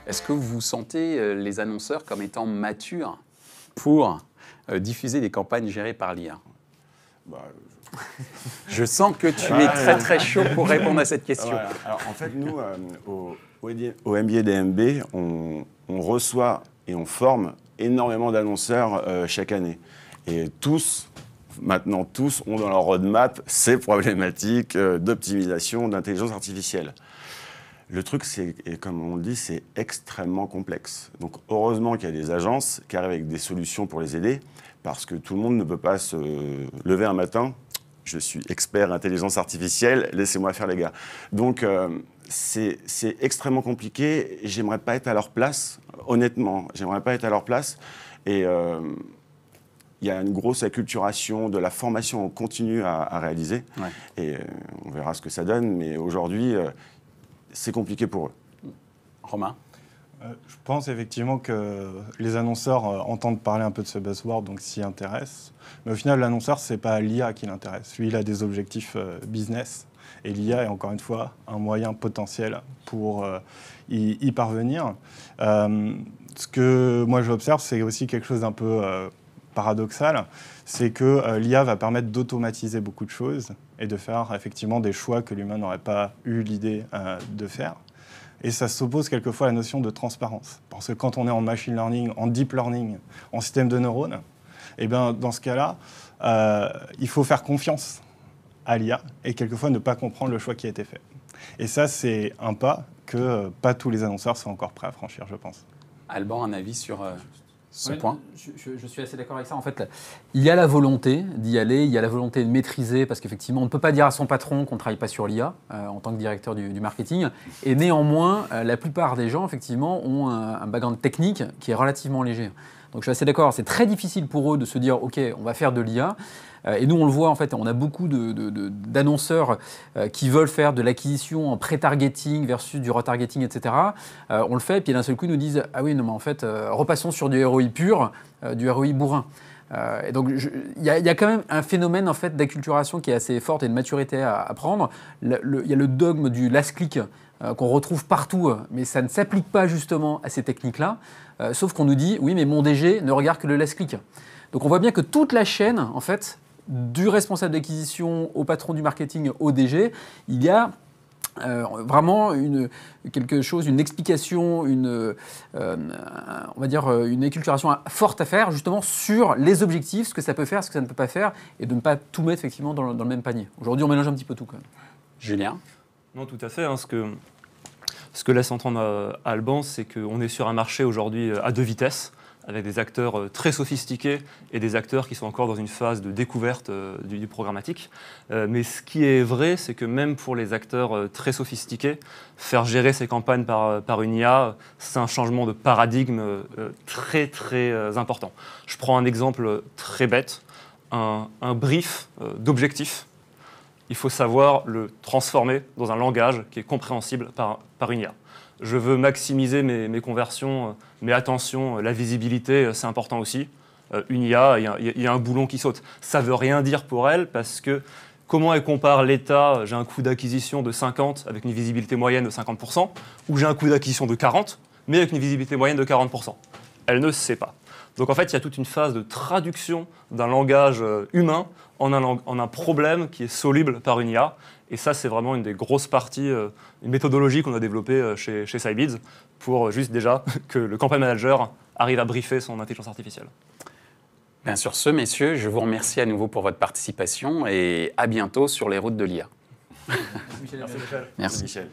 Est-ce que vous sentez les annonceurs comme étant matures pour diffuser des campagnes gérées par l'IA? Je sens que tu es très très chaud pour répondre à cette question. Voilà. Alors, en fait, nous, au MBA DMB, on reçoit et on forme énormément d'annonceurs chaque année. Et maintenant tous ont dans leur roadmap ces problématiques d'optimisation, d'intelligence artificielle. Le truc, et comme on le dit, c'est extrêmement complexe. Donc heureusement qu'il y a des agences qui arrivent avec des solutions pour les aider, parce que tout le monde ne peut pas se lever un matin. Je suis expert intelligence artificielle, laissez-moi faire les gars. Donc c'est extrêmement compliqué. J'aimerais pas être à leur place, honnêtement. J'aimerais pas être à leur place. Et il y a une grosse acculturation de la formation continue à réaliser. Ouais. Et on verra ce que ça donne. Mais aujourd'hui, c'est compliqué pour eux. Romain ? Je pense effectivement que les annonceurs entendent parler un peu de ce buzzword, donc s'y intéressent. Mais au final, l'annonceur, ce n'est pas l'IA qui l'intéresse. Lui, il a des objectifs business. Et l'IA est encore une fois un moyen potentiel pour y parvenir. Ce que moi j'observe, c'est aussi quelque chose d'un peu paradoxal. C'est que l'IA va permettre d'automatiser beaucoup de choses et de faire effectivement des choix que l'humain n'aurait pas eu l'idée de faire. Et ça s'oppose quelquefois à la notion de transparence. Parce que quand on est en machine learning, en deep learning, en système de neurones, eh bien, dans ce cas-là, il faut faire confiance à l'IA et quelquefois ne pas comprendre le choix qui a été fait. Et ça, c'est un pas que pas tous les annonceurs sont encore prêts à franchir, je pense. Alban, un avis sur ce point ? Je suis assez d'accord avec ça. En fait, il y a la volonté d'y aller, il y a la volonté de maîtriser, parce qu'effectivement, on ne peut pas dire à son patron qu'on ne travaille pas sur l'IA en tant que directeur du marketing. Et néanmoins, la plupart des gens, effectivement, ont un background technique qui est relativement léger. Donc je suis assez d'accord, c'est très difficile pour eux de se dire « Ok, on va faire de l'IA ». Et nous, on le voit, en fait, on a beaucoup d'annonceurs qui veulent faire de l'acquisition en pré-targeting versus du retargeting, etc. On le fait, et puis d'un seul coup, ils nous disent « Ah oui, non, mais en fait, repassons sur du ROI pur, du ROI bourrin ». Et donc, il y a quand même un phénomène en fait, d'acculturation qui est assez forte et de maturité à prendre. Il y a le dogme du last click qu'on retrouve partout, mais ça ne s'applique pas justement à ces techniques-là. Sauf qu'on nous dit « Oui, mais mon DG ne regarde que le last click ». Donc, on voit bien que toute la chaîne, en fait, du responsable d'acquisition au patron du marketing, au DG, il y a vraiment quelque chose, une explication, on va dire une acculturation forte à faire justement sur les objectifs, ce que ça peut faire, ce que ça ne peut pas faire, et de ne pas tout mettre effectivement dans le même panier. Aujourd'hui, on mélange un petit peu tout quand même. Julien ? Non, tout à fait. Hein, ce que laisse entendre Alban, c'est qu'on est sur un marché aujourd'hui à deux vitesses, avec des acteurs très sophistiqués et des acteurs qui sont encore dans une phase de découverte du programmatique. Mais ce qui est vrai, c'est que même pour les acteurs très sophistiqués, faire gérer ces campagnes par une IA, c'est un changement de paradigme très très important. Je prends un exemple très bête, un brief d'objectif. Il faut savoir le transformer dans un langage qui est compréhensible par une IA. Je veux maximiser mes conversions, mais attention, la visibilité, c'est important aussi. Une IA, il y a un boulon qui saute. Ça ne veut rien dire pour elle parce que comment elle compare l'état, j'ai un coût d'acquisition de 50 avec une visibilité moyenne de 50%, ou j'ai un coût d'acquisition de 40, mais avec une visibilité moyenne de 40%. Elle ne sait pas. Donc en fait, il y a toute une phase de traduction d'un langage humain en un problème qui est soluble par une IA. Et ça, c'est vraiment une des grosses parties, une méthodologie qu'on a développée chez Scibids pour juste déjà que le campaign manager arrive à briefer son intelligence artificielle. Bien sur ce, messieurs, je vous remercie à nouveau pour votre participation et à bientôt sur les routes de l'IA. Merci Michel. Merci. Michel.